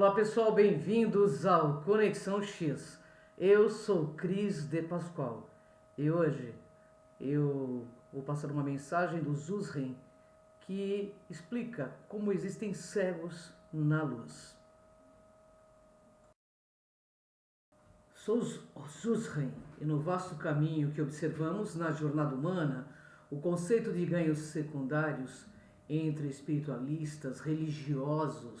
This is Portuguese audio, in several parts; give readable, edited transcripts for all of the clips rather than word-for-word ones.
Olá pessoal, bem-vindos ao Conexão X. Eu sou Cris de Pascoal e hoje eu vou passar uma mensagem do Zuzren que explica como existem cegos na luz. Sou Zuzren e no vasto caminho que observamos na jornada humana, o conceito de ganhos secundários entre espiritualistas, religiosos,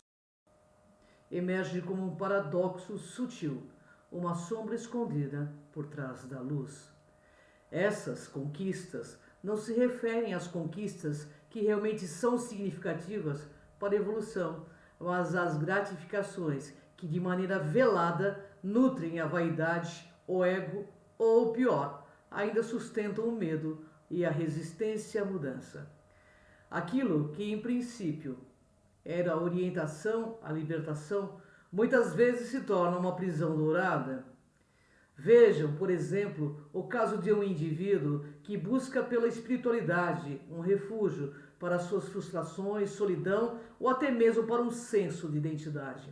emerge como um paradoxo sutil, uma sombra escondida por trás da luz. Essas conquistas não se referem às conquistas que realmente são significativas para a evolução, mas às gratificações que de maneira velada nutrem a vaidade, o ego ou, pior, ainda sustentam o medo e a resistência à mudança. Aquilo que, em princípio, era a orientação à libertação, muitas vezes se torna uma prisão dourada. Vejam, por exemplo, o caso de um indivíduo que busca pela espiritualidade um refúgio para suas frustrações, solidão ou até mesmo para um senso de identidade.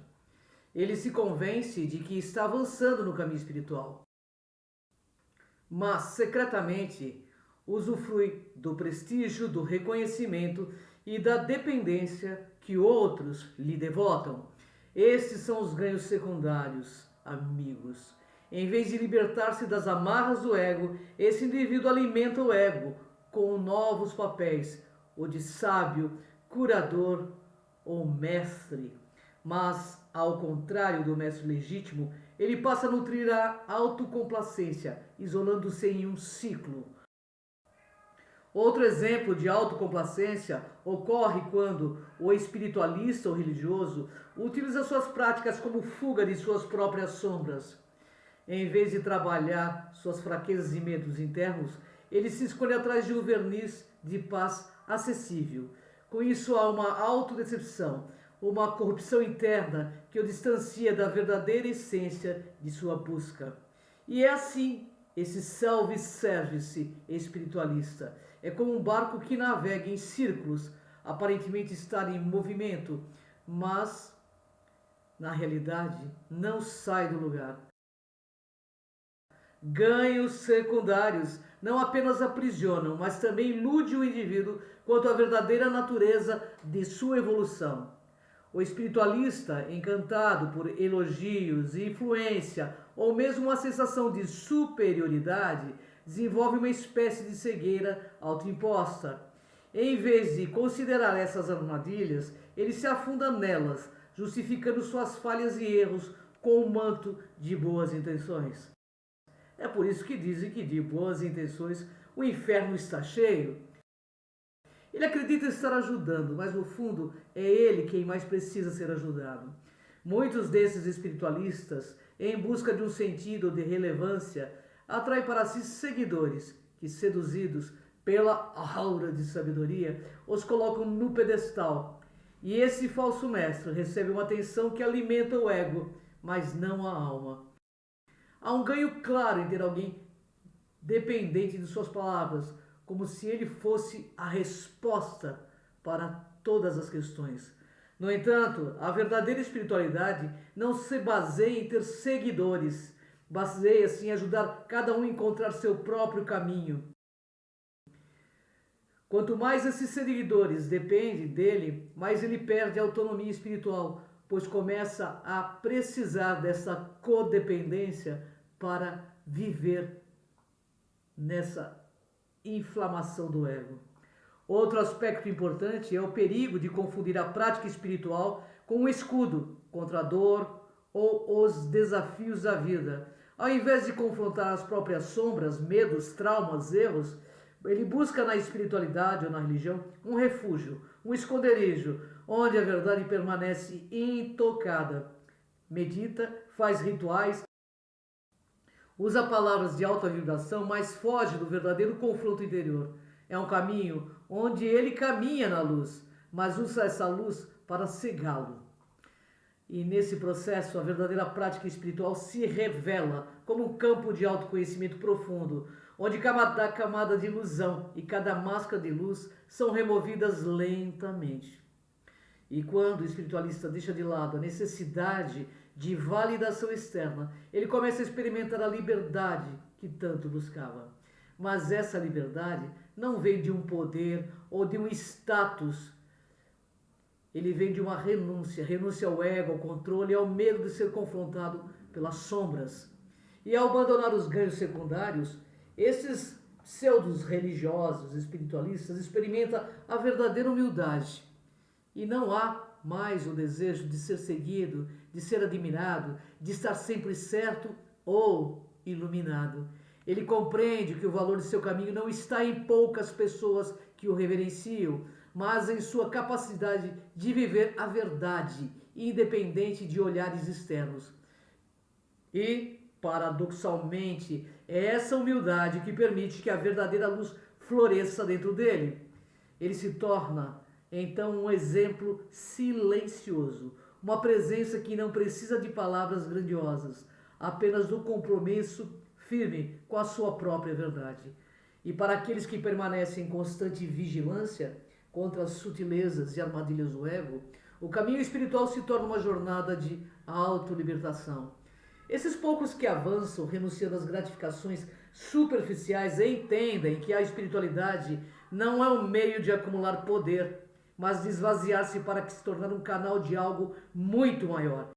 Ele se convence de que está avançando no caminho espiritual, mas secretamente usufrui do prestígio, do reconhecimento e da dependência que outros lhe devotam. Estes são os ganhos secundários, amigos. Em vez de libertar-se das amarras do ego, esse indivíduo alimenta o ego com novos papéis, o de sábio, curador ou mestre. Mas, ao contrário do mestre legítimo, ele passa a nutrir a autocomplacência, isolando-se em um ciclo. Outro exemplo de autocomplacência ocorre quando o espiritualista ou religioso utiliza suas práticas como fuga de suas próprias sombras. Em vez de trabalhar suas fraquezas e medos internos, ele se esconde atrás de um verniz de paz acessível. Com isso há uma autodecepção, uma corrupção interna que o distancia da verdadeira essência de sua busca. E é assim esse self-service espiritualista. É como um barco que navega em círculos, aparentemente estar em movimento, mas na realidade não sai do lugar. Ganhos secundários não apenas aprisionam, mas também ilude o indivíduo quanto à verdadeira natureza de sua evolução. O espiritualista, encantado por elogios, influência ou mesmo uma sensação de superioridade, desenvolve uma espécie de cegueira autoimposta. Em vez de considerar essas armadilhas, ele se afunda nelas, justificando suas falhas e erros com um manto de boas intenções. É por isso que dizem que de boas intenções o inferno está cheio. Ele acredita estar ajudando, mas no fundo é ele quem mais precisa ser ajudado. Muitos desses espiritualistas, em busca de um sentido de relevância, atraem para si seguidores que, seduzidos pela aura de sabedoria, os colocam no pedestal. E esse falso mestre recebe uma atenção que alimenta o ego, mas não a alma. Há um ganho claro em ter alguém dependente de suas palavras, como se ele fosse a resposta para todas as questões. No entanto, a verdadeira espiritualidade não se baseia em ter seguidores, baseia-se em ajudar cada um a encontrar seu próprio caminho. Quanto mais esses seguidores dependem dele, mais ele perde a autonomia espiritual, pois começa a precisar dessa codependência para viver nessa inflamação do ego. Outro aspecto importante é o perigo de confundir a prática espiritual com um escudo contra a dor ou os desafios da vida. Ao invés de confrontar as próprias sombras, medos, traumas, erros, ele busca na espiritualidade ou na religião um refúgio, um esconderijo, onde a verdade permanece intocada. Medita, faz rituais, usa palavras de alta vibração, mas foge do verdadeiro confronto interior. É um caminho onde ele caminha na luz, mas usa essa luz para cegá-lo. E nesse processo, a verdadeira prática espiritual se revela como um campo de autoconhecimento profundo, onde cada camada de ilusão e cada máscara de luz são removidas lentamente. E quando o espiritualista deixa de lado a necessidade de validação externa, ele começa a experimentar a liberdade que tanto buscava. Mas essa liberdade não vem de um poder ou de um status. Ele vem de uma renúncia ao ego, ao controle e ao medo de ser confrontado pelas sombras. E ao abandonar os ganhos secundários, esses pseudos religiosos, espiritualistas, experimentam a verdadeira humildade. E não há mais o desejo de ser seguido, de ser admirado, de estar sempre certo ou iluminado. Ele compreende que o valor de seu caminho não está em poucas pessoas que o reverenciam, mas em sua capacidade de viver a verdade, independente de olhares externos. E, paradoxalmente, é essa humildade que permite que a verdadeira luz floresça dentro dele. Ele se torna, então, um exemplo silencioso, uma presença que não precisa de palavras grandiosas, apenas do compromisso firme com a sua própria verdade. E para aqueles que permanecem em constante vigilância contra as sutilezas e armadilhas do ego, o caminho espiritual se torna uma jornada de autolibertação. Esses poucos que avançam, renunciando às gratificações superficiais, entendem que a espiritualidade não é um meio de acumular poder, mas de esvaziar-se para se tornar um canal de algo muito maior.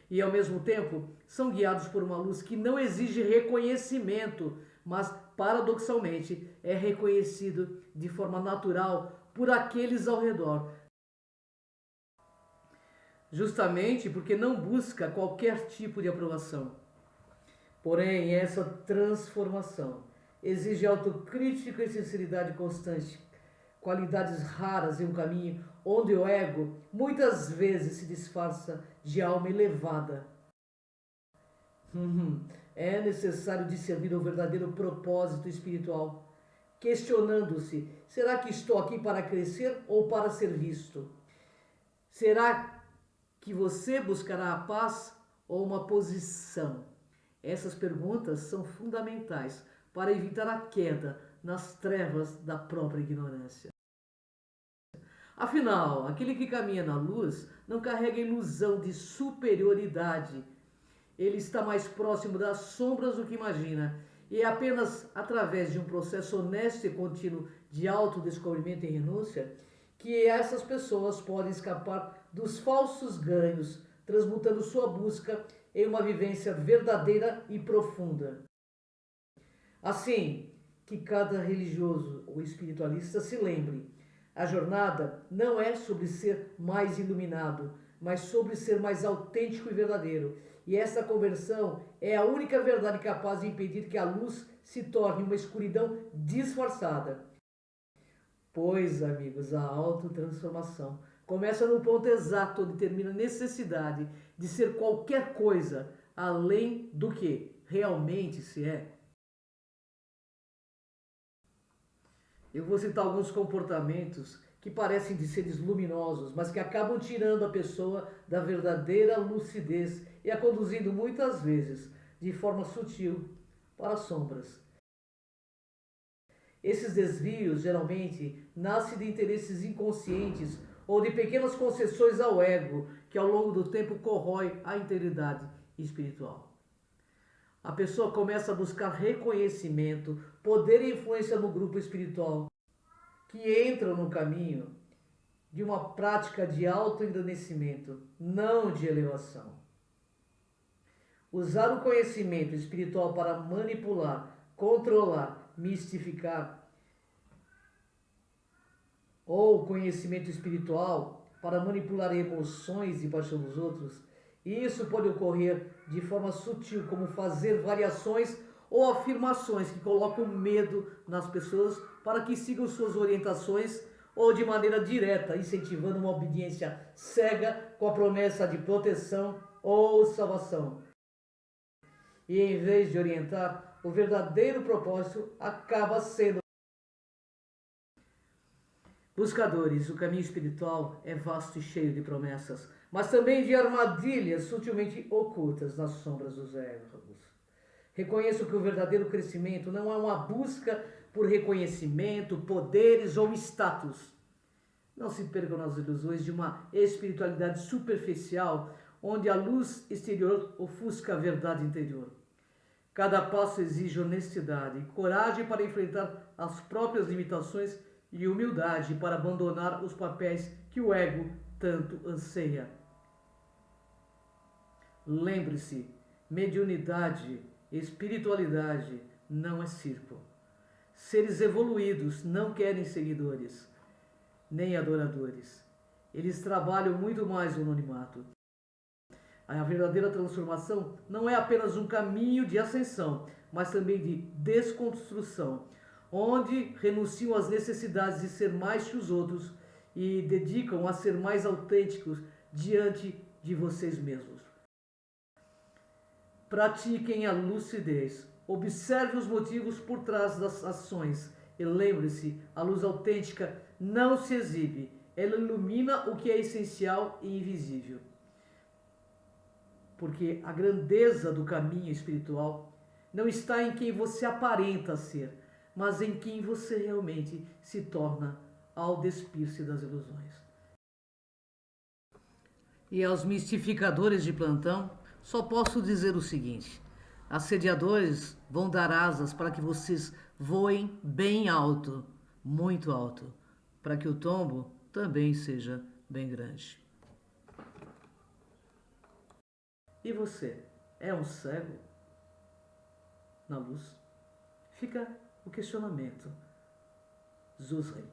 E ao mesmo tempo são guiados por uma luz que não exige reconhecimento, mas paradoxalmente é reconhecido de forma natural por aqueles ao redor, justamente porque não busca qualquer tipo de aprovação. Porém, essa transformação exige autocrítica e sinceridade constante, qualidades raras em um caminho onde o ego muitas vezes se disfarça de alma elevada. É necessário discernir o verdadeiro propósito espiritual, questionando-se: será que estou aqui para crescer ou para ser visto? Será que você buscará a paz ou uma posição? Essas perguntas são fundamentais para evitar a queda nas trevas da própria ignorância. Afinal, aquele que caminha na luz não carrega a ilusão de superioridade. Ele está mais próximo das sombras do que imagina. E é apenas através de um processo honesto e contínuo de autodescobrimento e renúncia que essas pessoas podem escapar dos falsos ganhos, transmutando sua busca em uma vivência verdadeira e profunda. Assim, que cada religioso ou espiritualista se lembre: a jornada não é sobre ser mais iluminado, mas sobre ser mais autêntico e verdadeiro. E essa conversão é a única verdade capaz de impedir que a luz se torne uma escuridão disfarçada. Pois, amigos, a autotransformação começa no ponto exato onde termina a necessidade de ser qualquer coisa além do que realmente se é. Eu vou citar alguns comportamentos que parecem de seres luminosos, mas que acabam tirando a pessoa da verdadeira lucidez e a conduzindo muitas vezes, de forma sutil, para as sombras. Esses desvios geralmente nascem de interesses inconscientes ou de pequenas concessões ao ego, que ao longo do tempo corrói a integridade espiritual. A pessoa começa a buscar reconhecimento, poder e influência no grupo espiritual, que entram no caminho de uma prática de autoengrandecimento, não de elevação. Usar o conhecimento espiritual para manipular, controlar, mistificar, ou conhecimento espiritual para manipular emoções e paixão dos outros, isso pode ocorrer de forma sutil, como fazer variações ou afirmações que colocam medo nas pessoas para que sigam suas orientações, ou de maneira direta, incentivando uma obediência cega com a promessa de proteção ou salvação. E em vez de orientar, o verdadeiro propósito acaba sendo. Buscadores, o caminho espiritual é vasto e cheio de promessas, mas também de armadilhas sutilmente ocultas nas sombras dos egos. Reconheço que o verdadeiro crescimento não é uma busca por reconhecimento, poderes ou status, Não se percam nas ilusões de uma espiritualidade superficial, onde a luz exterior ofusca a verdade interior. Cada passo exige honestidade, coragem para enfrentar as próprias limitações e humildade para abandonar os papéis que o ego tanto anseia. Lembre-se, mediunidade, espiritualidade não é circo. Seres evoluídos não querem seguidores, nem adoradores. Eles trabalham muito mais no anonimato. A verdadeira transformação não é apenas um caminho de ascensão, mas também de desconstrução, onde renunciam às necessidades de ser mais que os outros e dedicam a ser mais autênticos diante de vocês mesmos. Pratiquem a lucidez. Observe os motivos por trás das ações e lembre-se, a luz autêntica não se exibe, ela ilumina o que é essencial e invisível. Porque a grandeza do caminho espiritual não está em quem você aparenta ser, mas em quem você realmente se torna ao despir-se das ilusões. E aos mistificadores de plantão, só posso dizer o seguinte: assediadores vão dar asas para que vocês voem bem alto, muito alto, para que o tombo também seja bem grande. E você, é um cego na luz? Fica o questionamento. Zuzrei.